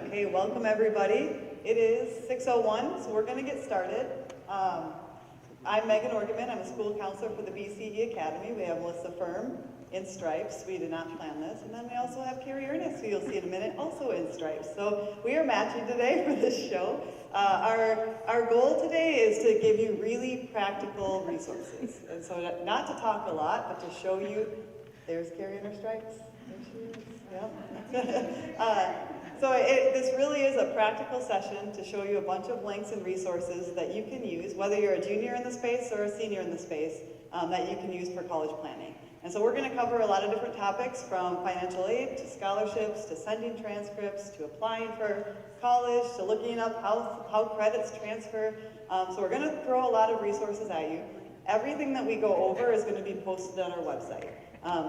Okay, welcome everybody. It is 6:01, so we're going to get started. I'm Megan Orgeman. I'm a school counselor for the BCE Academy. We have Melissa Firm in Stripes. We did not plan this. And then we also have Carrie Ernest, who you'll see in a minute, also in Stripes. So we are matching today for this show. Our goal today is to give you really practical resources. And so not to talk a lot, but to show you, there's Carrie in her stripes. There she is. Yep. This really is a practical session to show you a bunch of links and resources that you can use, whether you're a junior in the space or a senior in the space, that you can use for college planning. And so we're going to cover a lot of different topics, from financial aid to scholarships to sending transcripts to applying for college to looking up how credits transfer. So we're going to throw a lot of resources at you. Everything that we go over is going to be posted on our website.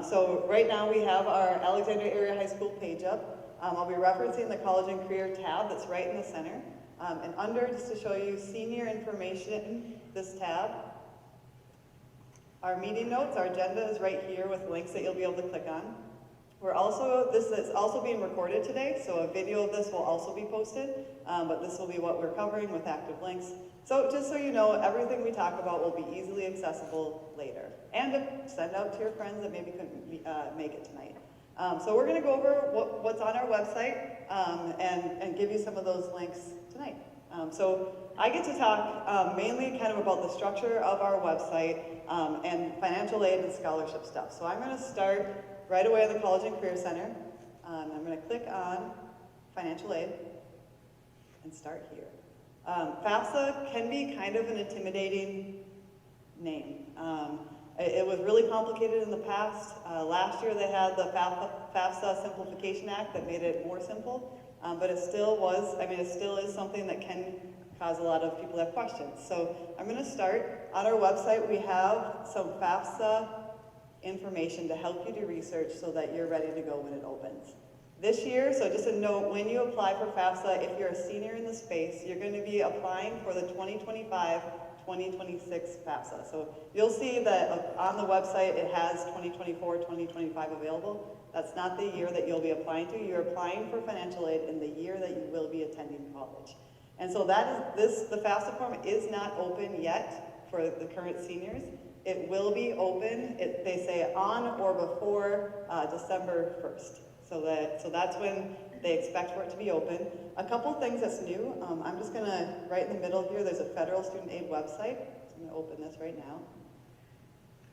So right now we have our Alexandria Area High School page up. I'll be referencing the College and Career tab that's right in the center. And under, just to show you senior information, this tab, our meeting notes, our agenda is right here with links that you'll be able to click on. This is also being recorded today, so a video of this will also be posted, but this will be what we're covering with active links. So just so you know, everything we talk about will be easily accessible later, and to send out to your friends that maybe couldn't make it tonight. So we're going to go over what's on our website and give you some of those links tonight. So I get to talk mainly kind of about the structure of our website and financial aid and scholarship stuff. So I'm going to start right away at the College and Career Center. I'm going to click on financial aid and start here. FAFSA can be kind of an intimidating name. It was really complicated in the past. Last year they had the FAFSA Simplification Act that made it more simple, but it still is something that can cause a lot of people to have questions. So I'm going to start. On our website we have some FAFSA information to help you do research so that you're ready to go when it opens. This year, so just a note, when you apply for FAFSA, if you're a senior in the space, you're going to be applying for the 2025-2026 FAFSA. So you'll see that on the website it has 2024-2025 available. That's not the year that you'll be applying to. You're applying for financial aid in the year that you will be attending college. And so the FAFSA form is not open yet for the current seniors. It will be open, they say on or before December 1st. So that's when they expect for it to be open. A couple things that's new. I'm just going to, right in the middle here, there's a federal student aid website. So I'm going to open this right now.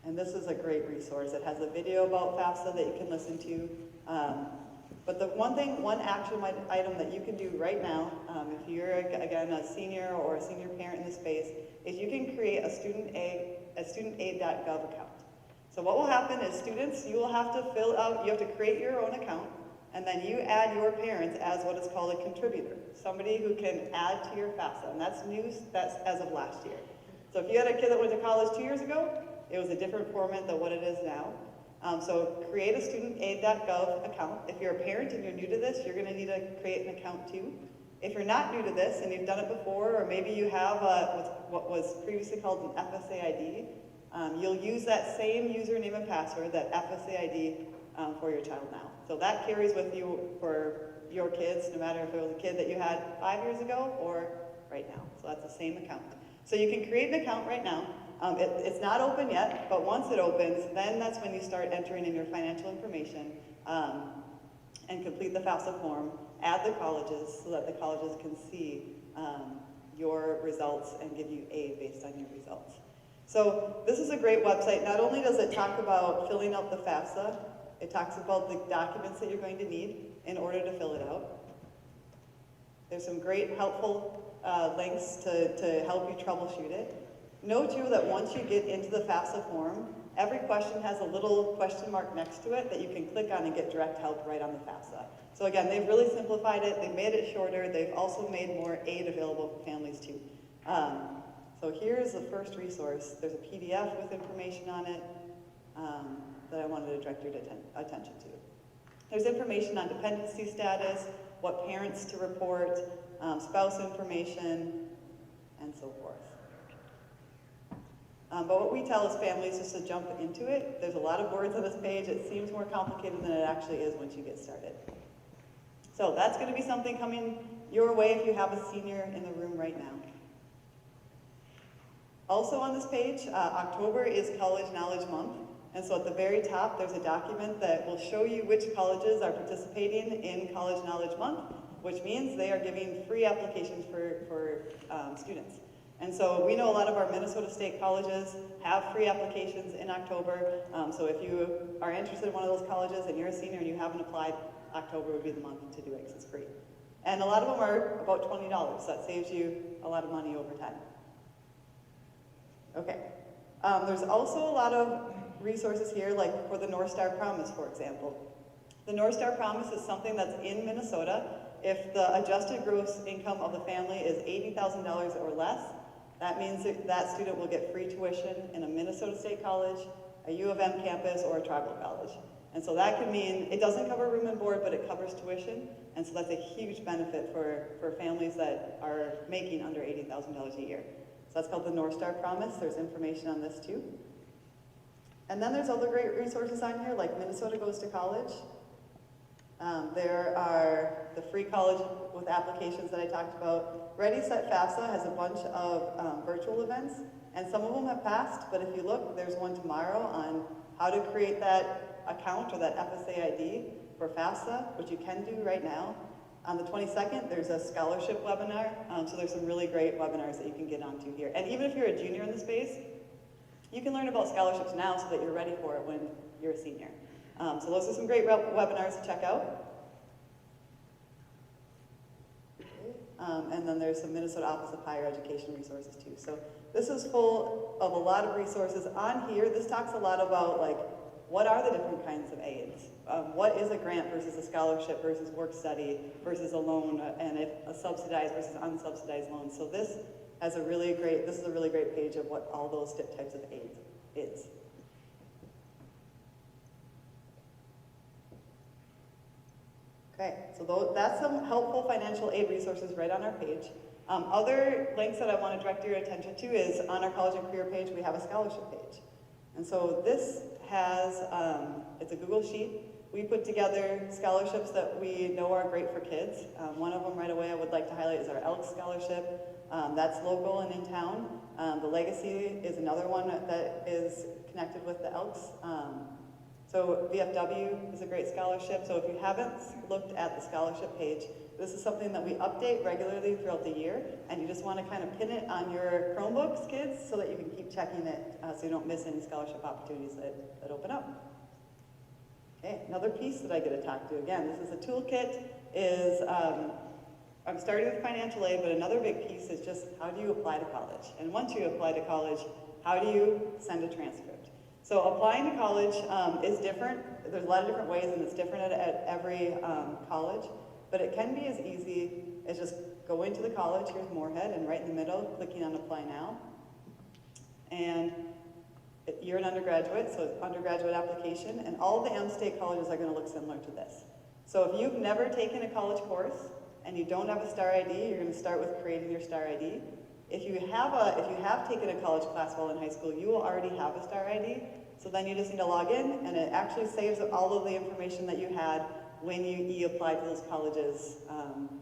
And this is a great resource. It has a video about FAFSA that you can listen to. But the one action item that you can do right now, if you're, again, a senior or a senior parent in the space, is you can create a studentaid.gov account. So what will happen is students, you will have to create your own account, and then you add your parents as what is called a contributor, somebody who can add to your FAFSA, and that's news, that's as of last year. So if you had a kid that went to college 2 years ago, it was a different format than what it is now. So create a studentaid.gov account. If you're a parent and you're new to this, you're going to need to create an account too. If you're not new to this and you've done it before, or maybe you have what was previously called an FSA ID, you'll use that same username and password, that FSA ID, for your child now. So that carries with you for your kids, no matter if it was a kid that you had 5 years ago or right now. So that's the same account. So you can create an account right now. It's not open yet, but once it opens, then that's when you start entering in your financial information and complete the FAFSA form, add the colleges so that the colleges can see your results and give you aid based on your results. So this is a great website. Not only does it talk about filling out the FAFSA, it talks about the documents that you're going to need in order to fill it out. There's some great helpful links to help you troubleshoot it. Know too that once you get into the FAFSA form, every question has a little question mark next to it that you can click on and get direct help right on the FAFSA. So again, they've really simplified it. They've made it shorter. They've also made more aid available for families too. So here's the first resource. There's a PDF with information on it that I wanted to direct your attention to. There's information on dependency status, what parents to report, spouse information, and so forth. But what we tell as families is to jump into it. There's a lot of words on this page. It seems more complicated than it actually is once you get started. So that's going to be something coming your way if you have a senior in the room right now. Also on this page, October is College Knowledge Month. And so at the very top, there's a document that will show you which colleges are participating in College Knowledge Month, which means they are giving free applications for students. And so we know a lot of our Minnesota State colleges have free applications in October. So if you are interested in one of those colleges and you're a senior and you haven't applied, October would be the month to do it because it's free. And a lot of them are about $20, so that saves you a lot of money over time. Okay, there's also a lot of resources here, like for the North Star Promise, for example. The North Star Promise is something that's in Minnesota. If the adjusted gross income of the family is $80,000 or less, that means that student will get free tuition in a Minnesota State college, a U of M campus, or a tribal college. And so that could mean, it doesn't cover room and board, but it covers tuition. And so that's a huge benefit for families that are making under $80,000 a year. So that's called the North Star Promise. There's information on this too. And then there's other great resources on here, like Minnesota Goes to College. There are the free college with applications that I talked about. Ready, Set, FAFSA has a bunch of virtual events, and some of them have passed, but if you look, there's one tomorrow on how to create that account or that FSA ID for FAFSA, which you can do right now. On the 22nd, there's a scholarship webinar, so there's some really great webinars that you can get onto here. And even if you're a junior in the space, you can learn about scholarships now so that you're ready for it when you're a senior. So those are some great webinars to check out. And then there's some Minnesota Office of Higher Education resources too. So this is full of a lot of resources. On here, this talks a lot about like, what are the different kinds of aids? What is a grant versus a scholarship versus work study versus a loan, and if a subsidized versus unsubsidized loan. So this is a really great page of what all those types of aid is. Okay, so that's some helpful financial aid resources right on our page. Other links that I want to direct your attention to is on our college and career page, we have a scholarship page. And so this has, it's a Google Sheet. We put together scholarships that we know are great for kids. One of them right away I would like to highlight is our Elks Scholarship. That's local and in town. The Legacy is another one that is connected with the Elks. So VFW is a great scholarship. So if you haven't looked at the scholarship page, this is something that we update regularly throughout the year, and you just want to kind of pin it on your Chromebooks, kids, so that you can keep checking it so you don't miss any scholarship opportunities that open up. Okay, another piece that I get to talk to, again, this is a toolkit, I'm starting with financial aid, but another big piece is just how do you apply to college? And once you apply to college, how do you send a transcript? So applying to college is different. There's a lot of different ways, and it's different at every college. But it can be as easy as just going to the college, here's Moorhead, and right in the middle, clicking on Apply Now. And you're an undergraduate, so it's undergraduate application, and all the M-State colleges are going to look similar to this. So if you've never taken a college course and you don't have a STAR ID, you're going to start with creating your STAR ID. If you have taken a college class while in high school, you will already have a STAR ID. So then you just need to log in, and it actually saves all of the information that you had when you e-applied to those colleges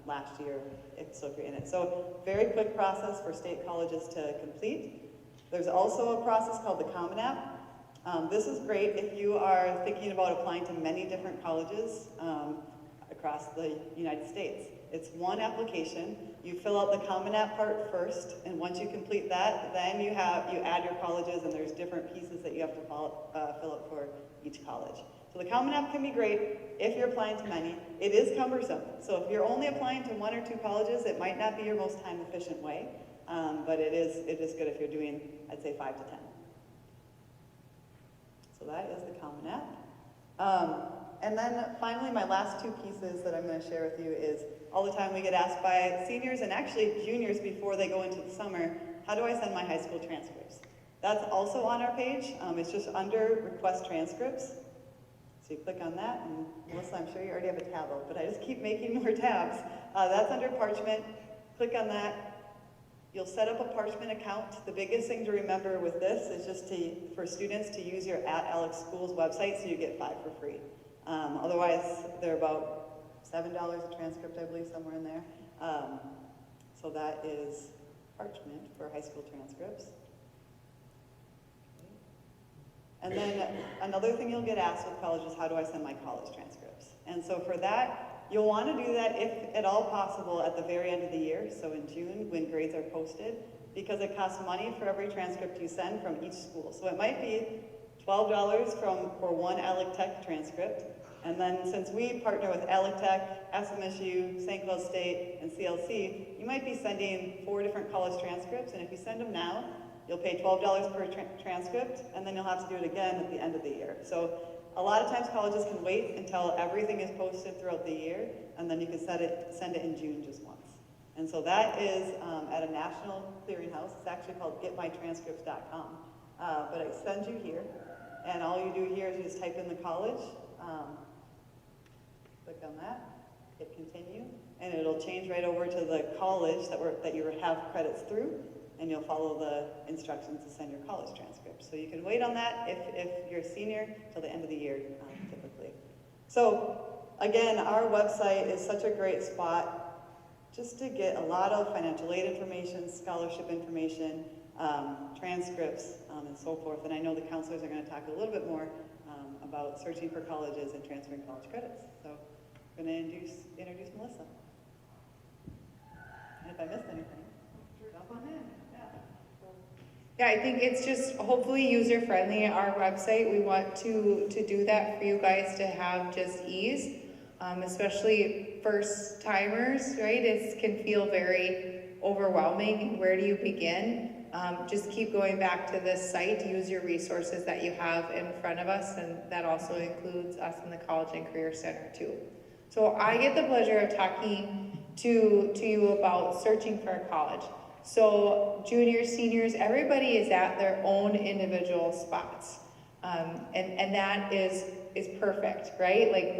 last year, if you're in it. So very quick process for state colleges to complete. There's also a process called the Common App. This is great if you are thinking about applying to many different colleges across the United States. It's one application. You fill out the Common App part first, and once you complete that, then you add your colleges, and there's different pieces that you have to fill out for each college. So the Common App can be great if you're applying to many. It is cumbersome. So if you're only applying to 1 or 2 colleges, it might not be your most time-efficient way, but it is good if you're doing, I'd say, 5 to 10. So that is the Common App. And then finally, my last 2 pieces that I'm going to share with you is all the time we get asked by seniors and actually juniors before they go into the summer, how do I send my high school transcripts? That's also on our page. It's just under Request Transcripts. So you click on that, and Melissa, I'm sure you already have a tab up, but I just keep making more tabs. That's under Parchment. Click on that. You'll set up a Parchment account. The biggest thing to remember with this is just for students to use your @AlexSchools website so you get 5 for free. Otherwise, they're about $7 a transcript, I believe, somewhere in there. So that is parchment for high school transcripts. And then another thing you'll get asked with college is, how do I send my college transcripts? And so for that, you'll want to do that, if at all possible, at the very end of the year, so in June, when grades are posted, because it costs money for every transcript you send from each school. So it might be $12 for one Alec Tech transcript, and then since we partner with Alec Tech, SMSU, St. Cloud State, and CLC, you might be sending 4 different college transcripts, and if you send them now, you'll pay $12 per transcript, and then you'll have to do it again at the end of the year. So a lot of times colleges can wait until everything is posted throughout the year, and then you can send it in June just once. And so that is at a national clearinghouse. It's actually called getmytranscripts.com. But I send you here, and all you do here is you just type in the college, click on that, hit continue, and it'll change right over to the college that you have credits through, and you'll follow the instructions to send your college transcript. So you can wait on that if you're a senior till the end of the year, typically. So again, our website is such a great spot just to get a lot of financial aid information, scholarship information, transcripts, and so forth. And I know the counselors are going to talk a little bit more about searching for colleges and transferring college credits. So I'm going to introduce Melissa. And if I missed anything, jump on in. Yeah, I think it's just hopefully user-friendly, our website. We want to do that for you guys to have just ease, especially first-timers, right? It can feel very overwhelming. Where do you begin? Just keep going back to this site, use your resources that you have in front of us, and that also includes us in the College and Career Center too. So I get the pleasure of talking to you about searching for a college. So juniors, seniors, everybody is at their own individual spots. And that is perfect, right? Like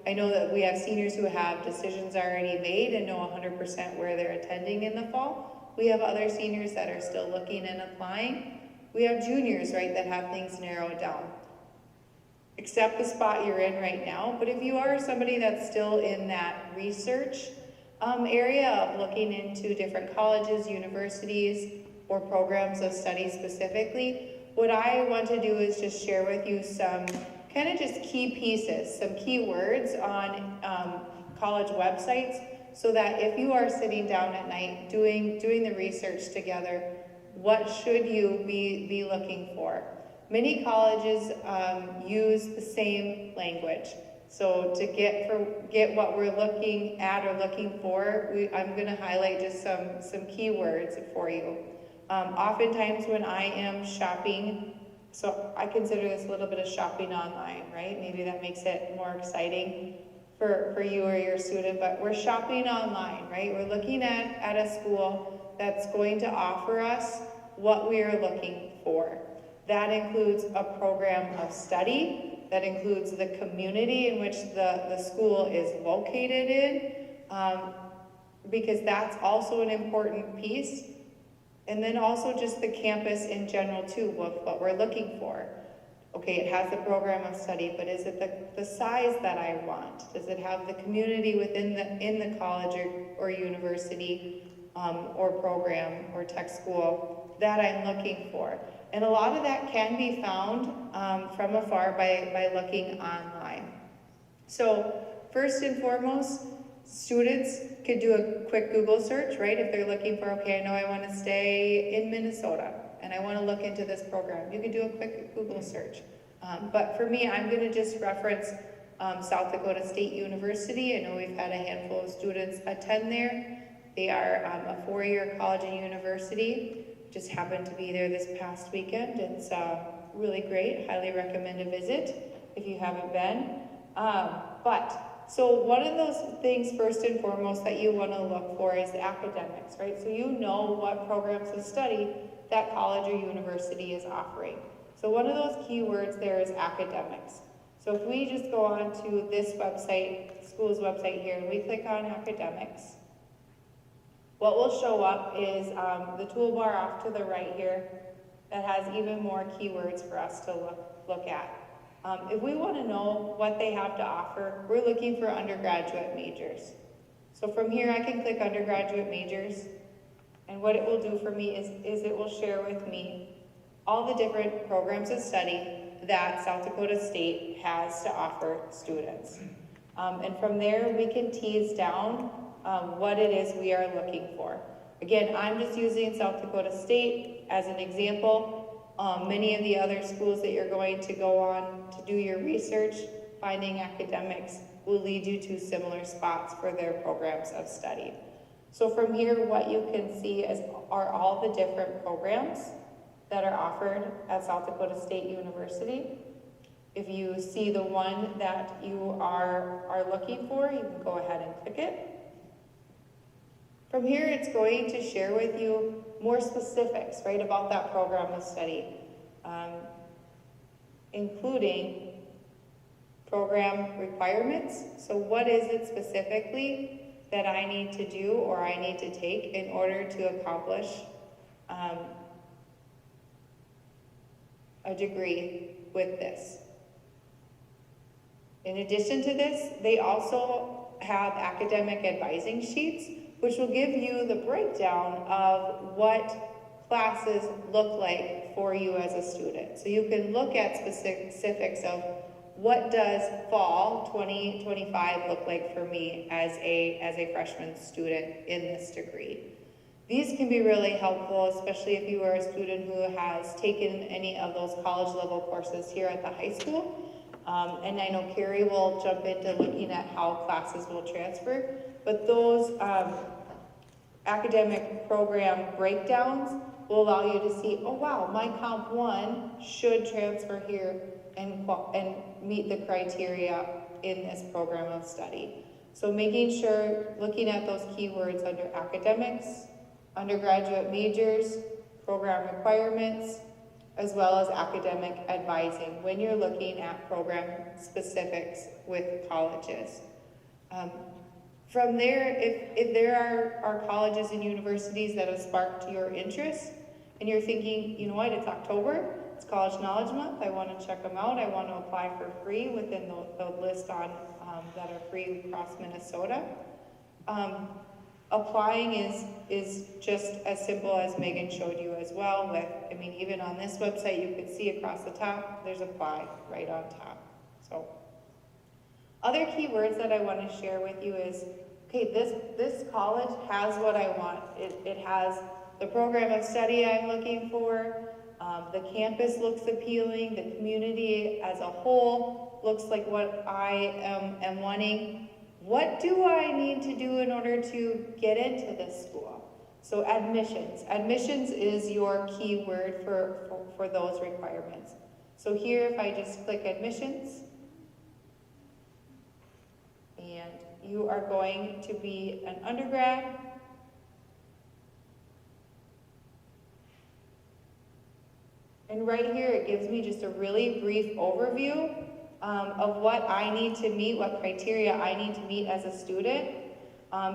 I know that we have seniors who have decisions already made and know 100% where they're attending in the fall. We have other seniors that are still looking and applying. We have juniors, right, that have things narrowed down. Accept the spot you're in right now, but if you are somebody that's still in that research area of looking into different colleges, universities, or programs of study specifically, what I want to do is just share with you some kind of just key pieces, some key words on college websites, so that if you are sitting down at night doing the research together, what should you be looking for? Many colleges use the same language. So to get what we're looking at or looking for, I'm going to highlight just some keywords for you. Oftentimes when I am shopping, so I consider this a little bit of shopping online, right? Maybe that makes it more exciting for you or your student, but we're shopping online, right? We're looking at a school that's going to offer us what we are looking for. That includes a program of study. That includes the community in which the school is located in, because that's also an important piece. And then also just the campus in general too, what we're looking for. Okay, it has the program of study, but is it the size that I want? Does it have the community in the college or university or program or tech school that I'm looking for? And a lot of that can be found from afar by looking online. So first and foremost, students could do a quick Google search, right? If they're looking for, okay, I know I want to stay in Minnesota and I want to look into this program. You could do a quick Google search. But for me, I'm going to just reference South Dakota State University. I know we've had a handful of students attend there. They are a 4-year college and university. Just happened to be there this past weekend. It's really great. Highly recommend a visit if you haven't been. So one of those things first and foremost that you want to look for is the academics, right? So you know what programs of study that college or university is offering. So one of those keywords there is academics. So if we just go on to this website, school's website here, and we click on academics, what will show up is the toolbar off to the right here that has even more keywords for us to look at. If we want to know what they have to offer, we're looking for undergraduate majors. So from here, I can click undergraduate majors, and what it will do for me is it will share with me all the different programs of study that South Dakota State has to offer students. And from there, we can tease down what it is we are looking for. Again, I'm just using South Dakota State as an example. Many of the other schools that you're going to go on to do your research, finding academics, will lead you to similar spots for their programs of study. So from here, what you can see are all the different programs that are offered at South Dakota State University. If you see the one that you are looking for, you can go ahead and click it. From here, it's going to share with you more specifics, right, about that program of study, including program requirements. So what is it specifically that I need to do or I need to take in order to accomplish a degree with this? In addition to this, they also have academic advising sheets, which will give you the breakdown of what classes look like for you as a student. So you can look at specifics of what does fall 2025 look like for me as a freshman student in this degree. These can be really helpful, especially if you are a student who has taken any of those college level courses here at the high school. And I know Carrie will jump into looking at how classes will transfer, but those academic program breakdowns will allow you to see, oh wow, my Comp 1 should transfer here and meet the criteria in this program of study. So making sure, looking at those keywords under academics, undergraduate majors, program requirements, as well as academic advising when you're looking at program specifics with colleges. From there, if there are colleges and universities that have sparked your interest and you're thinking, you know what, it's October, it's College Knowledge Month, I want to check them out, I want to apply for free within the list on that are free across Minnesota. Applying is just as simple as Megan showed you as well with, I mean, even on this website, you can see across the top, there's apply right on top. So other keywords that I want to share with you is, okay, this college has what I want. It has the program of study I'm looking for, the campus looks appealing, the community as a whole looks like what I am wanting. What do I need to do in order to get into this school? So admissions. Admissions is your key word for those requirements. So here, if I just click admissions, and you are going to be an undergrad, and right here, it gives me just a really brief overview of what I need to meet, what criteria I need to meet as a student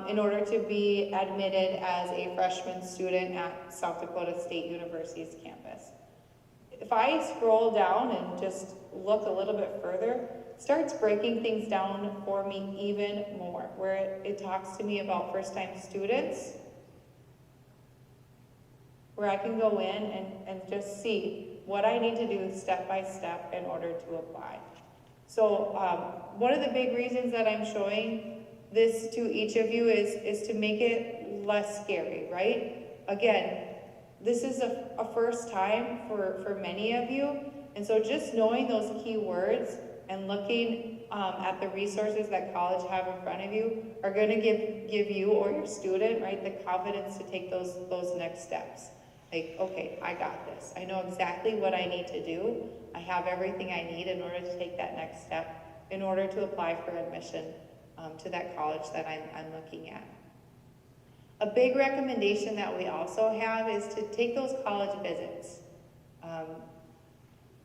in order to be admitted as a freshman student at South Dakota State University's campus. If I scroll down and just look a little bit further, it starts breaking things down for me even more, where it talks to me about first-time students, where I can go in and just see what I need to do step by step in order to apply. So one of the big reasons that I'm showing this to each of you is to make it less scary, right? Again, this is a first time for many of you, and so just knowing those key words and looking at the resources that college have in front of you are going to give you or your student, right, the confidence to take those next steps. Like, okay, I got this. I know exactly what I need to do. I have everything I need in order to take that next step in order to apply for admission to that college that I'm looking at. A big recommendation that we also have is to take those college visits.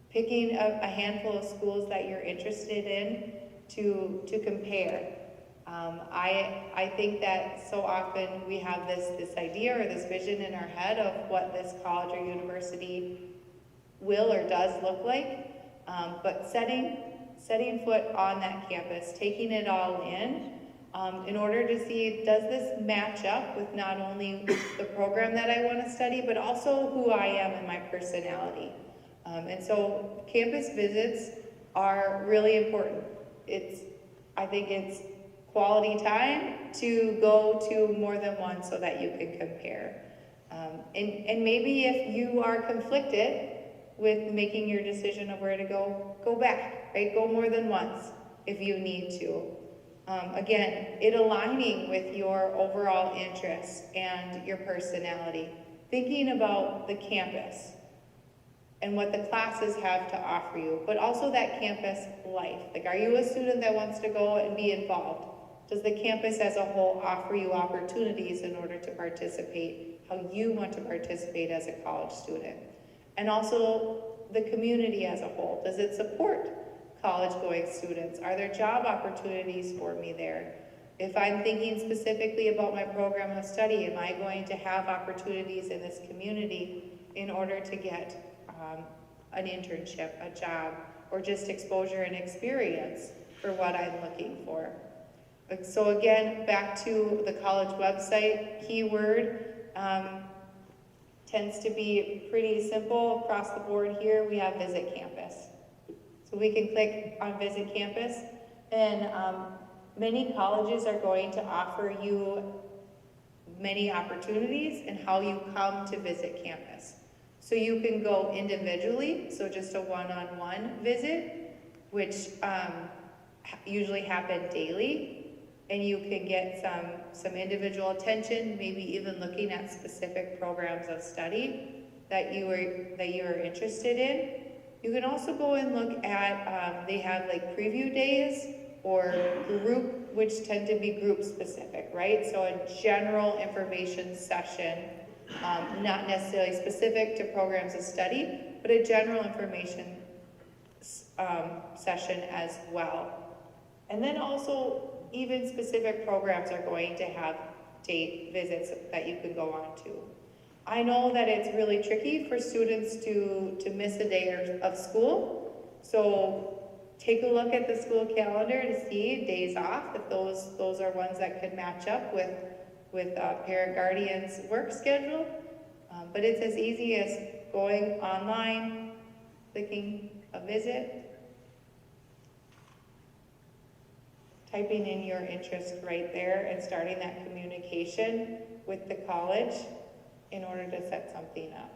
Picking a handful of schools that you're interested in to compare. I think that so often we have this idea or this vision in our head of what this college or university will or does look like, But setting foot on that campus, taking it all in order to see, does this match up with not only the program that I want to study, but also who I am and my personality. And so campus visits are really important. I think it's quality time to go to more than one so that you can compare. And maybe if you are conflicted with making your decision of where to go back, right? Go more than once if you need to. Again, it aligning with your overall interests and your personality. Thinking about the campus and what the classes have to offer you, but also that campus life. Like, are you a student that wants to go and be involved? Does the campus as a whole offer you opportunities in order to participate how you want to participate as a college student? And also the community as a whole. Does it support college-going students? Are there job opportunities for me there? If I'm thinking specifically about my program of study, am I going to have opportunities in this community in order to get an internship, a job, or just exposure and experience for what I'm looking for? So again, back to the college website, keyword tends to be pretty simple across the board here. We have Visit Campus. So we can click on Visit Campus, and many colleges are going to offer you many opportunities in how you come to visit campus. So you can go individually, so just a one-on-one visit, which usually happen daily, and you can get some individual attention, maybe even looking at specific programs of study that you are interested in. You can also go and look at, they have like preview days or group, which tend to be group specific, right? So a general information session, not necessarily specific to programs of study, but a general information session as well. And then also even specific programs are going to have date visits that you can go on to. I know that it's really tricky for students to miss a day of school, so take a look at the school calendar to see days off, if those are ones that could match up with parent guardian's work schedule. But it's as easy as going online, clicking a visit, typing in your interest right there, and starting that communication with the college in order to set something up.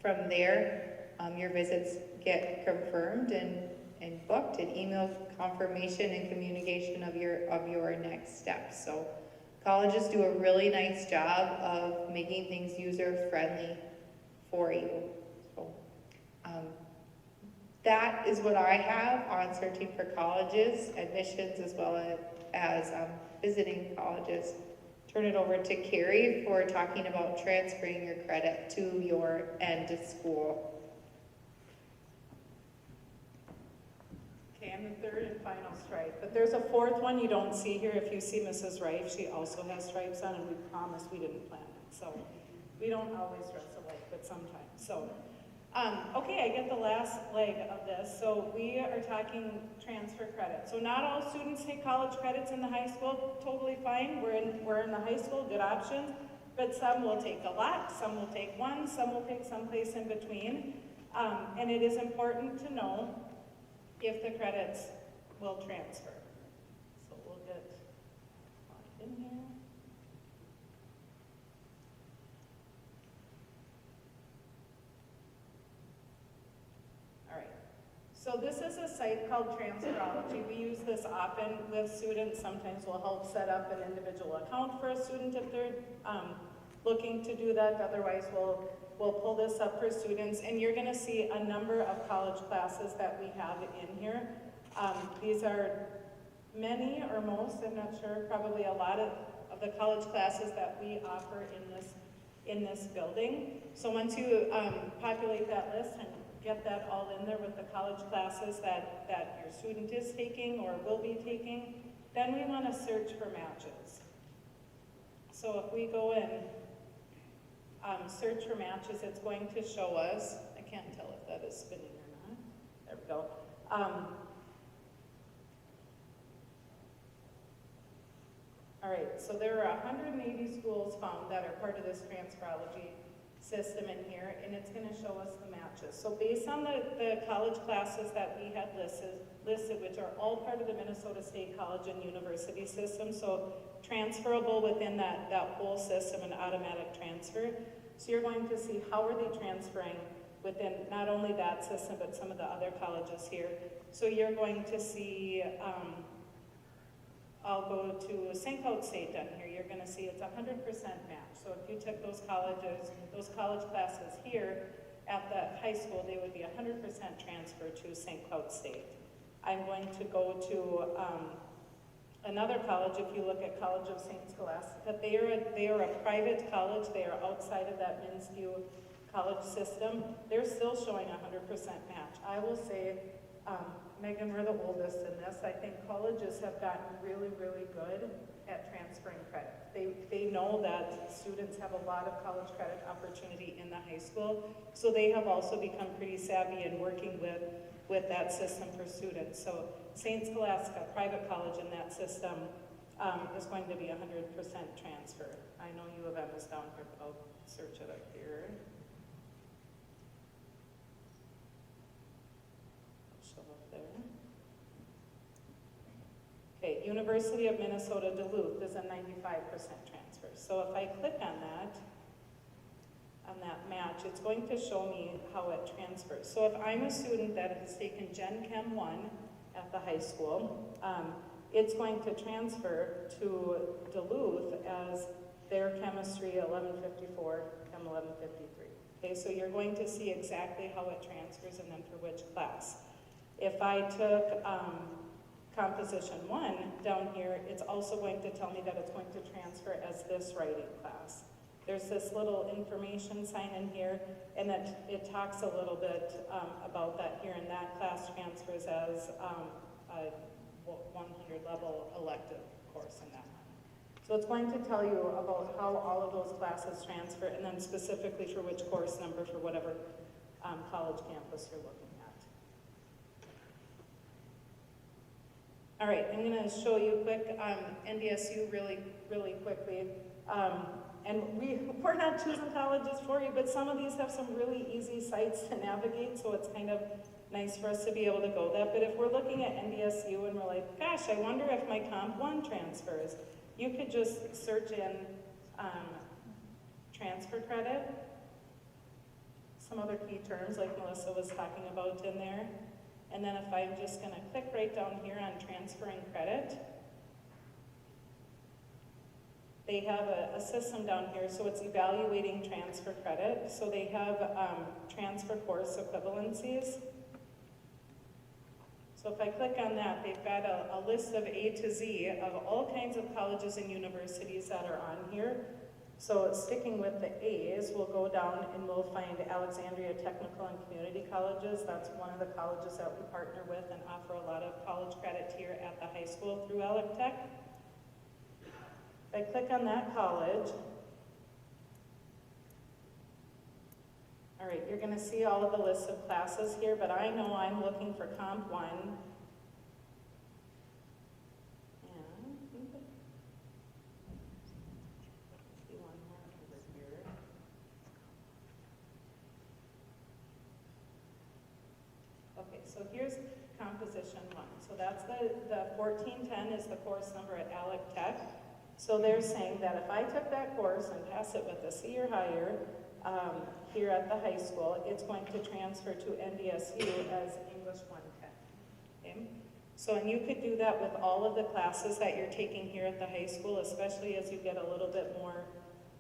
From there, your visits get confirmed and booked, and email confirmation and communication of your next steps. So colleges do a really nice job of making things user-friendly for you. So that is what I have on searching for colleges, admissions, as well as visiting colleges. Turn it over to Carrie for talking about transferring your credit to your end of school. Okay, I'm the third and final stripe, but there's a fourth one you don't see here. If you see Mrs. Rife, she also has stripes on, and we promised we didn't plan it. So we don't always dress alike, but sometimes. So, okay, I get the last leg of this. So we are talking transfer credit. So not all students take college credits in the high school, totally fine. We're in the high school, good option. But some will take a lot, some will take one, some will take someplace in between. And it is important to know if the credits will transfer. So we'll get logged in here. All right. So this is a site called Transferology. We use this often with students. Sometimes we'll help set up an individual account for a student if they're looking to do that. Otherwise, we'll pull this up for students, and you're going to see a number of college classes that we have in here. These are many or most, I'm not sure, probably a lot of the college classes that we offer in this building. So once you populate that list and get that all in there with the college classes that your student is taking or will be taking, then we want to search for matches. So if we go in, search for matches, it's going to show us, I can't tell if that is spinning or not. There we go. All right, so there are 180 schools found that are part of this transferology system in here, and it's going to show us the matches. So based on the college classes that we had listed, which are all part of the Minnesota State College and University system, so transferable within that whole system, an automatic transfer. So you're going to see how are they transferring within not only that system, but some of the other colleges here. So you're going to see, I'll go to St. Cloud State down here. You're going to see it's 100% match. So if you took those college classes here at the high school, they would be 100% transfer to St. Cloud State. I'm going to go to another college. If you look at College of St. Scholastica, they are a private college. They are outside of that MnSCU college system. They're still showing 100% match. I will say, Megan, we're the oldest in this. I think colleges have gotten really, really good at transferring credit. They know that students have a lot of college credit opportunity in the high school, so they have also become pretty savvy in working with that system for students. So St. Scholastica, private college in that system, is going to be 100% transfer. I know U of M is down here, but I'll search it up here. Okay, University of Minnesota Duluth is a 95% transfer. So if I click on that match, it's going to show me how it transfers. So if I'm a student that has taken Gen Chem 1 at the high school, it's going to transfer to Duluth as their chemistry 1154, chem 1153. Okay, so you're going to see exactly how it transfers and then for which class. If I took Composition 1 down here, it's also going to tell me that it's going to transfer as this writing class. There's this little information sign in here, and that it talks a little bit about that here, and that class transfers as a 100 level elective course in that one. So it's going to tell you about how all of those classes transfer, and then specifically for which course number for whatever college campus you're looking at. All right, I'm going to show you quick NDSU really quickly. And we're not choosing colleges for you, but some of these have some really easy sites to navigate, so it's kind of nice for us to be able to go that. But if we're looking at NDSU and we're like, gosh, I wonder if my Comp 1 transfers, you could just search in transfer credit, some other key terms like Melissa was talking about in there. And then if I'm just going to click right down here on transferring credit, they have a system down here, so it's evaluating transfer credit. So they have transfer course equivalencies. So if I click on that, they've got a list of A to Z of all kinds of colleges and universities that are on here. So sticking with the A's, we'll go down and we'll find Alexandria Technical and Community Colleges. That's one of the colleges that we partner with and offer a lot of college credit here at the high school through AlecTech. If I click on that college, all right, you're going to see all of the lists of classes here, but I know I'm looking for Comp 1. Okay, so here's Composition 1. So that's the 1410 is the course number at AlecTech. So they're saying that if I took that course and pass it with a C or higher here at the high school, it's going to transfer to NDSU as English 110. Okay? So, and you could do that with all of the classes that you're taking here at the high school, especially as you get a little bit more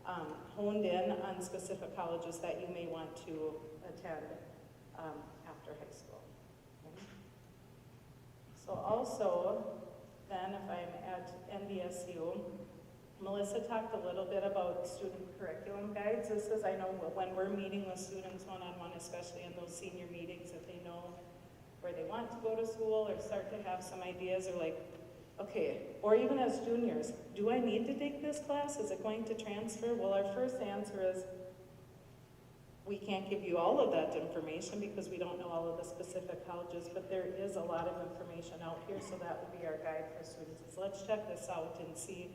honed in on specific colleges that you may want to attend after high school. Okay? So also, then if I'm at NDSU, Melissa talked a little bit about student curriculum guides. This is, I know when we're meeting with students one-on-one, especially in those senior meetings, if they know where they want to go to school or start to have some ideas, or like, okay, or even as juniors, do I need to take this class? Is it going to transfer? Well, our first answer is we can't give you all of that information because we don't know all of the specific colleges, but there is a lot of information out here, so that would be our guide for students, is let's check this out and see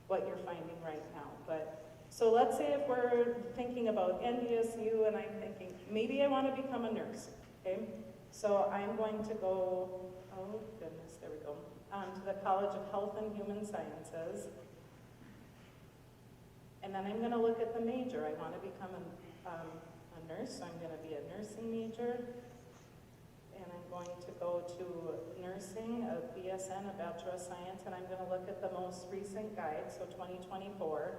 what you're finding right now. But, so let's say if we're thinking about NDSU and I'm thinking, maybe I want to become a nurse, okay? So I'm going to go, oh goodness, there we go, to the College of Health and Human Sciences. And then I'm going to look at the major. I want to become a nurse, so I'm going to be a nursing major. And I'm going to go to nursing, a BSN, a Bachelor of Science, and I'm going to look at the most recent guide, so 2024.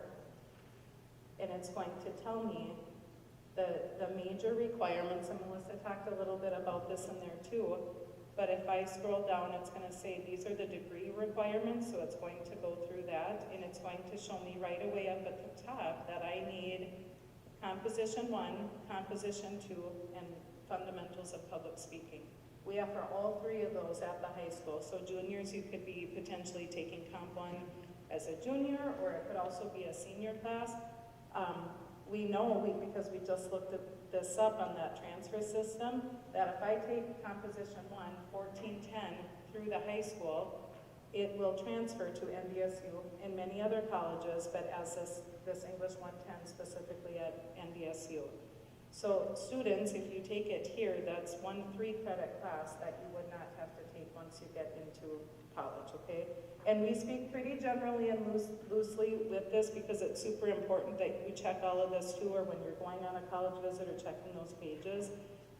And it's going to tell me the major requirements, and Melissa talked a little bit about this in there too. But if I scroll down, it's going to say these are the degree requirements, so it's going to go through that, and it's going to show me right away up at the top that I need Composition 1, Composition 2, and Fundamentals of Public Speaking. We offer all three of those at the high school, so juniors, you could be potentially taking Comp 1 as a junior, or it could also be a senior class. We know, because we just looked at this up on that transfer system, that if I take Composition 1, 1410 through the high school, it will transfer to NDSU and many other colleges, but as this English 110 specifically at NDSU. So students, if you take it here, that's 1 3-credit class that you would not have to take once you get into college, okay? And we speak pretty generally and loosely with this because it's super important that you check all of this too, or when you're going on a college visit or checking those pages,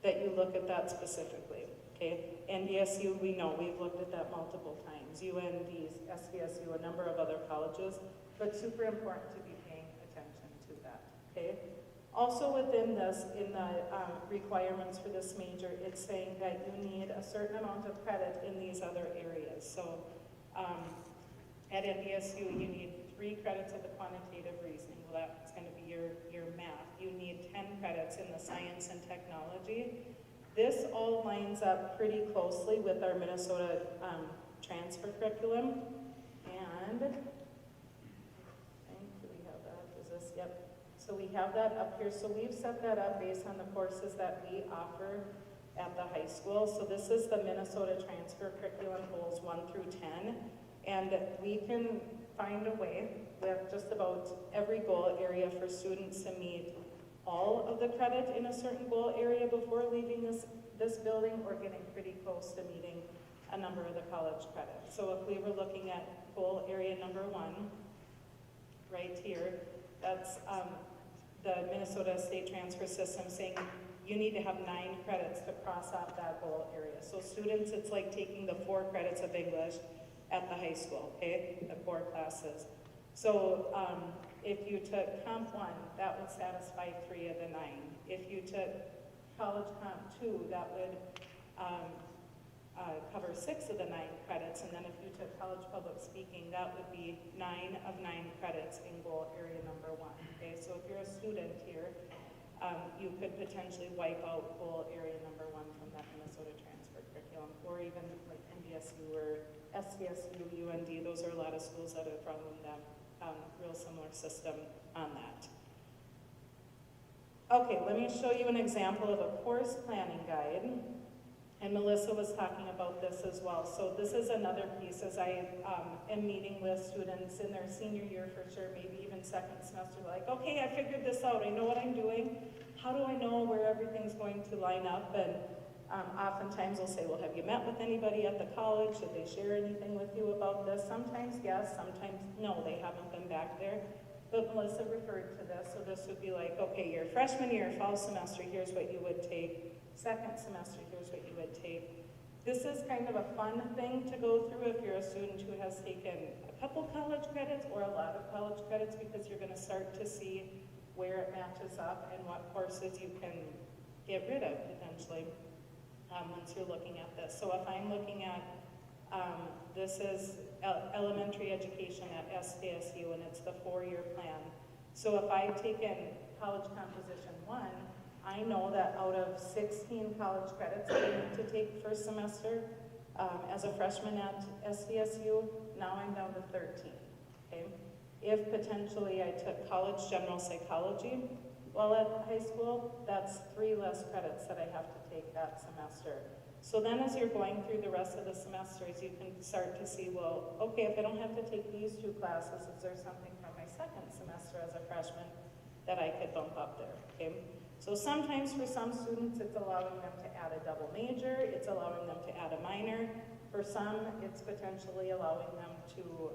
that you look at that specifically, okay? NDSU, we know, we've looked at that multiple times. UND, SDSU, a number of other colleges, but super important to be paying attention to that, okay? Also within this, in the requirements for this major, it's saying that you need a certain amount of credit in these other areas. So at NDSU, you need 3 credits of the quantitative reasoning. Well, that's going to be your math. You need 10 credits in the science and technology. This all lines up pretty closely with our Minnesota transfer curriculum. And I think we have that. Is this? Yep. So we have that up here. So we've set that up based on the courses that we offer at the high school. So this is the Minnesota transfer curriculum goals 1 through 10. And we can find a way with just about every goal area for students to meet all of the credit in a certain goal area before leaving this building, or getting pretty close to meeting a number of the college credits. So if we were looking at goal area number 1, right here, that's the Minnesota State Transfer System saying you need to have 9 credits to cross off that goal area. So students, it's like taking the 4 credits of English at the high school, okay, the core classes. So if you took Comp 1, that would satisfy 3 of the 9. If you took College Comp 2, that would cover 6 of the 9 credits, and then if you took College Public Speaking, that would be 9 of 9 credits in goal area number 1, okay? So if you're a student here, you could potentially wipe out goal area number 1 from that Minnesota transfer curriculum, or even like NDSU or SDSU, UND, those are a lot of schools that are following that real similar system on that. Okay, let me show you an example of a course planning guide. And Melissa was talking about this as well. So this is another piece as I am meeting with students in their senior year for sure, maybe even second semester, like, okay, I figured this out, I know what I'm doing. How do I know where everything's going to line up? And oftentimes they'll say, well, have you met with anybody at the college? Did they share anything with you about this? Sometimes yes, sometimes no, they haven't been back there. But Melissa referred to this, so this would be like, okay, your freshman year, fall semester, here's what you would take. Second semester, here's what you would take. This is kind of a fun thing to go through if you're a student who has taken a couple college credits or a lot of college credits, because you're going to start to see where it matches up and what courses you can get rid of potentially once you're looking at this. So if I'm looking at, this is elementary education at SDSU, and it's the 4-year plan. So if I've taken College Composition 1, I know that out of 16 college credits I need to take first semester as a freshman at SDSU, now I'm down to 13, okay? If potentially I took college general psychology, Well, at high school, that's 3 less credits that I have to take that semester. So then as you're going through the rest of the semesters, you can start to see, well, okay, if I don't have to take these 2 classes, is there something from my second semester as a freshman that I could bump up there, okay? So sometimes for some students, it's allowing them to add a double major, it's allowing them to add a minor. For some, it's potentially allowing them to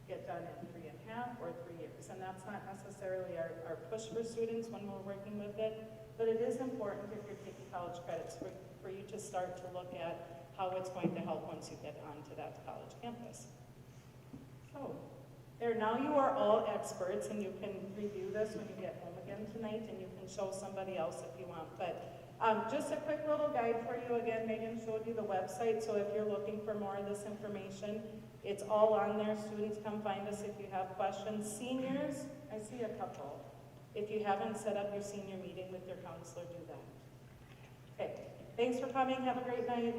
get done in 3.5 or 3 years. And that's not necessarily our push for students when we're working with it, but it is important if you're taking college credits for you to start to look at how it's going to help once you get onto that college campus. So, there, now you are all experts, and you can review this when you get home again tonight, and you can show somebody else if you want. But just a quick little guide for you. Again, Megan showed you the website, so if you're looking for more of this information, it's all on there. Students, come find us if you have questions. Seniors, I see a couple. If you haven't set up your senior meeting with your counselor, do that. Okay, thanks for coming. Have a great night.